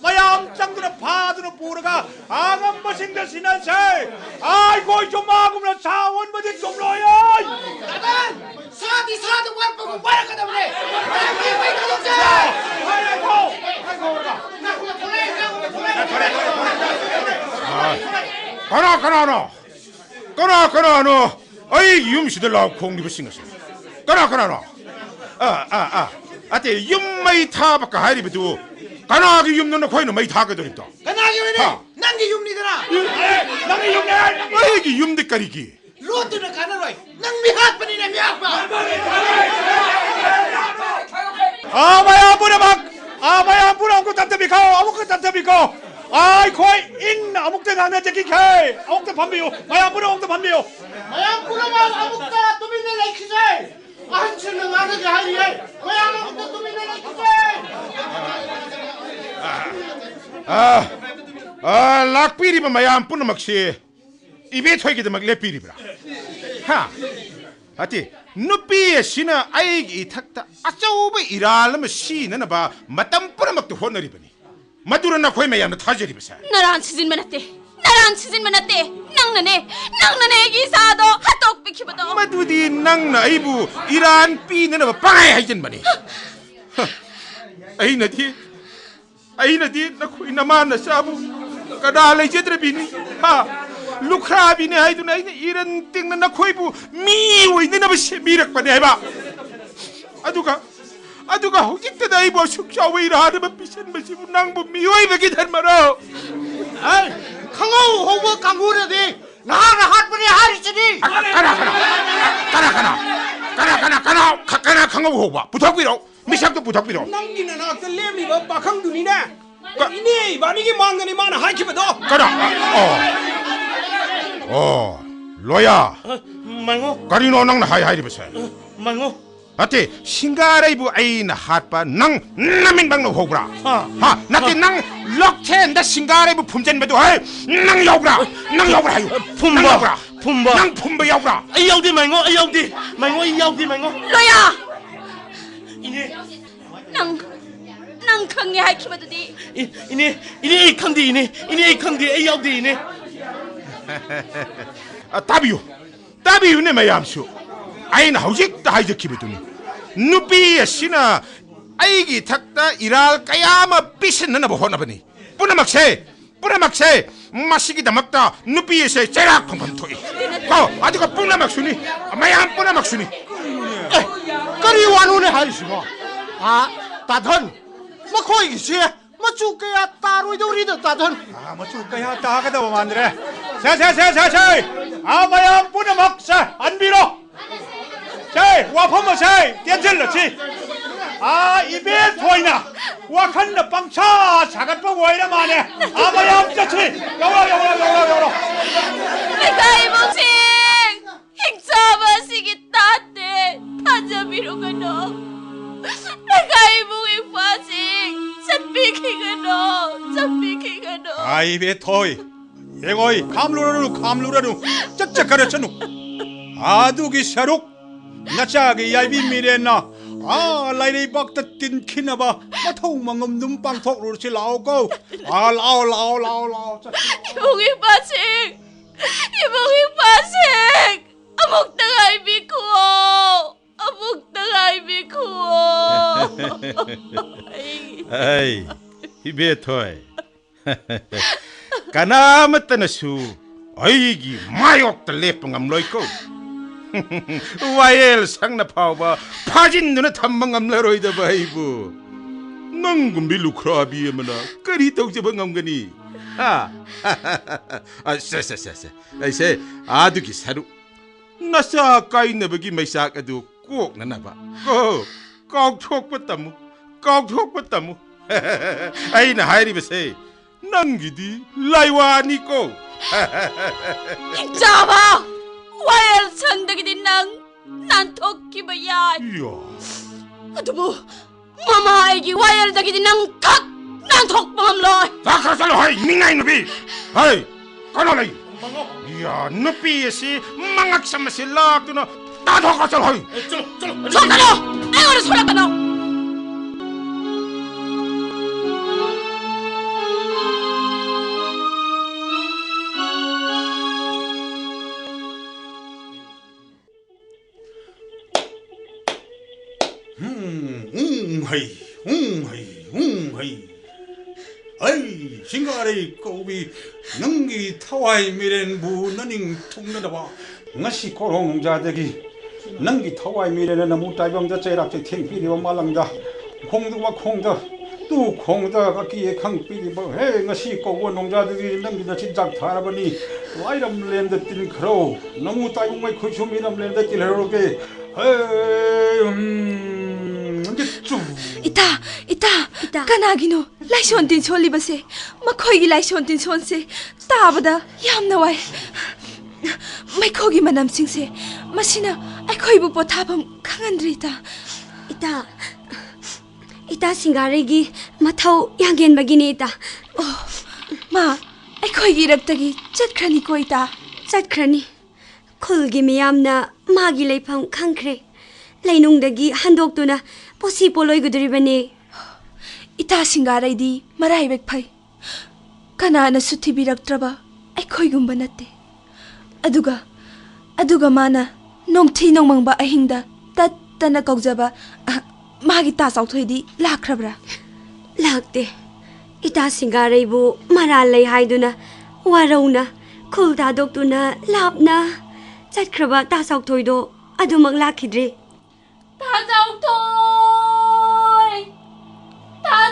마양 짱두나 파두나 보르가 아감 버싱다 신한세 아이고 좀 마구나 자원 버디 좀 로야 나단 사드 warpa고 바라카다 그래 왜 가족자 가나 아이 юм시들 나오 공기 버싱가서 가나 아때 юм마이 타바까 하리비도 가나기 юм는 거이는 마이 타거든요 가나기 왜네 난게 юм니더라 나게 юм네 아이기 юм데까리기 로드는 가나로이 낭미 핫분이네 미약바 아마야 뿌려박 아마야 뿌려 아무것도 답답이고 아무것도 답답이고 아이 거의 인 아무것도 나네 저기 개 아무것도 반비요 마야 뿌려 아무것도 반비요 마야 뿌려봐 아무것도 또민네 레이키제 안치는 아는 게 하리에 마야 아무것도 또민네 레이키제 락비리바 마야 뿌려 막시 입에 토이기도 막 랩비리브라 하 아티 누비의 신은 아이기 탁다 아쩌우베 일하려면 시는 봐 마땅 뿌려 막도 혼내리버니 마두르나 거의 매야는 타저리버사 나랑 치진 만났대. 나랑 치진 만났대. 낭나네 기사도 핫도그 비키버도. 마두디 낭나 아이부 이란 삐는 봐 빵아야 하이젠바니 아이나디 나 거의 나만나 사부 까다래 제드레비니 하 루크라비네 하이두나 이런 띵나 나 거의부 미워 있는 아버 미력바네 해봐 아두가 호깃때다 아이부 숙샤왜 이라하르면 비싼 마시부 낭부 미워이베게 닮아라 아이 강호 호버 강호라디 나나 핫분이 하리지니 가나 강하고 호봐 부탁비로 미삭도 부탁비로 남기는 나한테 레미가 바캉두니네 이네 만이게 망가니 많아 하이키버도 로야 망고 가리노 낭나 하이리버세 망고 아테 싱가라이부 아이나 핫바 낭 나민방노 호브라 하 나테 낭 럭텐 다 싱가라이부 품젠베도 하이 낭 여브라 하유 품바 낭 품바 여브라 아이야우디 망고 로야. 이네 낭 강에 할키버도디. 이네 강디 아이야우디 이네 따비유네 마야암수 아이나 하우직다 하이저키베도니 누비야 시나 아이기 탁다 일할 까야마 삐신나 보 호나버니 뿌나막세 마시기다 막다 누비에세 제락 펑펑 토이 아주가 뿌나막수니 마야암 뿌나막수니 까리 완훈에 하리시고 따던 거이기시 마쭈까야 따로이도 우리도 따던 마쭈까야 따가다 만드래 세 아마야 뿌려 막사 안 빌어 와퍼머세 떼질러지 입에 토이나 와칸나 빵차 작은 와이라 마네 아마야 없자치 여러 내가 이모칭 힘잡아시기 따뜻 탄자비로가 너 내가 이모ing 빠진 잡비키가 너 입에 토이 예거이 감루라누 짝짝 가르쳐누 아두기 샤룩 나짜기 얇이 미래나 라이레이 박다 띵키나봐 마통망음 눈빵 톡루치 라오고 라오 이모ing 빠진 아목당아이 비쿠어 아이 입에 토이 까나마따나수 아이기 마욕다 레뻥암 로이고 와엘 상나 파오바 파진 눈에 탐망암 라로이다 바이부 낭금 밀루크라비에마나 까리 떡제방암 가니 세 아두기 사루 나사 까이나버기 마이사까도 꼭 나나봐 꼭 촉봤다무 아이나 하이리베세 낭기디 라이와니꼬 잡아 와야 상덕이디 난 토끼버야 아두부 마마 애기 와야 덕이디 난 톡방암로 다카살로 하이 밍나이누비 하이 까나라이 이야 누비에시 망악삼마시 락두나 다도카살 하이 저까노 아이고를 소라까노 아이 싱가리 꼬비 능기 타와이 미렌 무너닝 통나다봐 ngasi korong jadagi nangi thawai mi re na mu tai bang da chai rak chai theng pi ri ma lang da khong du ma khong da 또 공자 각기의 강비리버 해 ngasi 거고 농자들이 남기다 진작 타라버니 와이람 랜드 뛴 크로 너무 따용마이 코쇼미람 랜드 뛴 해로게 Ita, kanagino, laison din choli base, makoy gi laison din sonse, tabada, yam na wai. May kogi manam singse, masina, ay koy bu potapam kangandri ita. Ita singare gi mathau yangen bagini ita. Oh, ma, ay koy gi ragtagi, chatkrani ko ita. Chatkrani, khulgi miyamna magi leifam khangkre. Lainungdagi handoktuna posi poloi gudribani. Ita singarai di marai bek phai. Kanana suthi biraktraba ai khoi gumba natte. Aduga mana nongthi nongmangba ahingda tattana kaujaba magi ta sauthoi di lakrabra. Lakte. Ita singarai bu maralai haiduna warauna khulda doktuna lapna chatkraba ta sauthoi do adumang lakhidre. Ta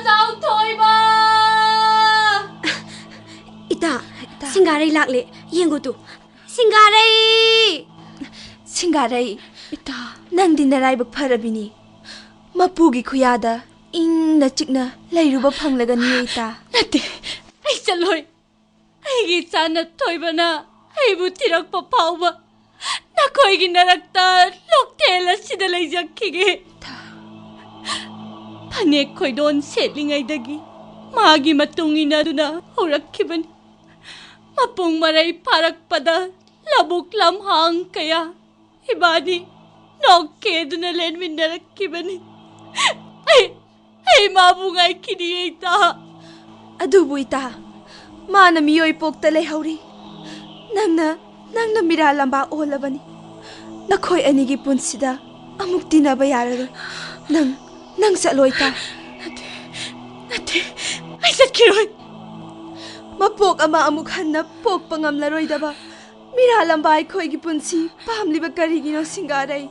giao thôi ba. Ita singarai lakle yengo tu singarai ita nang dinarai bak pharabini mapugi khuyada ing na chikna lairuba phanglaga ni ita Nate, ai chaloi. Ai gi chana thoibana ai bu tirak pa phauba. Na koi gi narakta Lok-Thel asida leijakhige. Panek khoidon setlingai dagi magi matungina duna horakhibani. Mapung marai parakpada labuk lamhang kaya ibani nokke duna lenminarakibani. Ai mabungai kiniita. adubu ita mana miyoi pokta lehauri nangna mira lamba olabani nakhoi anigi punsida amuk tinaba yararo nang saloita Nate, ai satkiroi. Mapok ama amuk hanna pok pangamlaroi daba mira lamba ai khoi gi punsi pamliba karigino singarai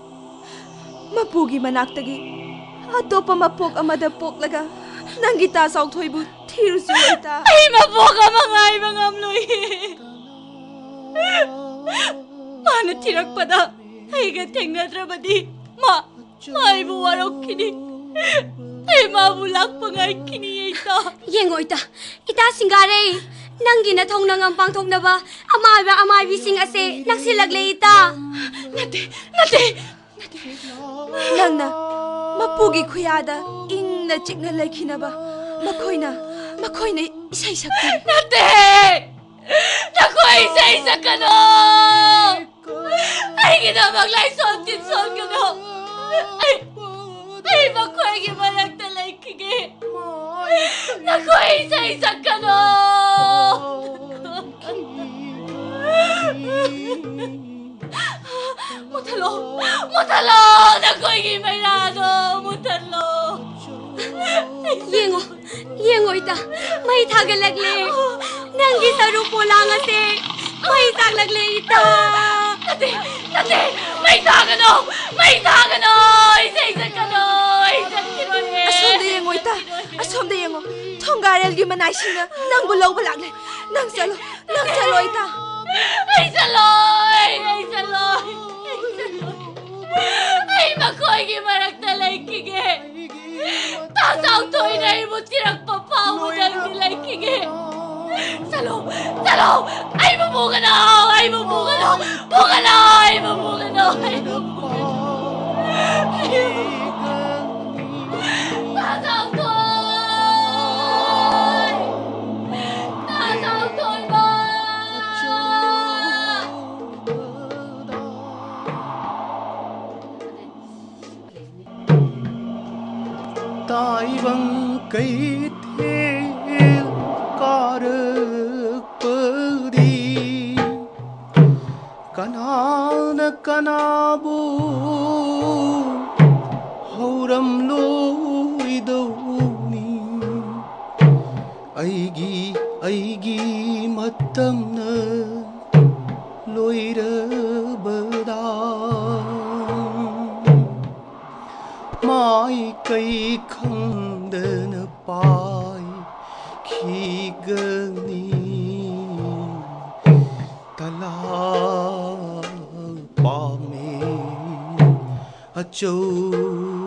mapugi manaktagi atopa mapok amada poklaga nangi ta sauthoibu thirusu oita Ai mapok ama ngai bangamloi. Mana thirakpada ai ga thengnadrabadi mai bu warokini. Ai ma bu lakpangai kini ita. yengo ita singarai nangi na thong nangam pangthoknaba amai bising ase naksilagle ita. Nate. nangna mapugi khuyada ingna chikna laikhinaba makoina isai sakti Nate! Nakoi say sakano! Ay ginamag lai son kano! Ay makoy gimalag talay kige! Nakoi say sakano! Mutalo! Nakoi gimayrado! Mutalo! Yengo ita mai thagalagle nangi saru polang ase mai thaglagle ita. Nate! May thagano! Isay sakano! asomda yengo thongarel gi manai singa nang bulau balagle nang salo ita Ay saloy! Ay makoy gimarak talay kige! Tasaw to'y na imutirak papaw mo ng nilay kige! Salo! Ay mabuga na! Tasaw to'y ba! ताइवं कई थे कार परी कनान कनाबू हौरम लोइदौनी ऐगी मतमन लोइरबदा माई कई खंदन pai khi gani tala pa me a châu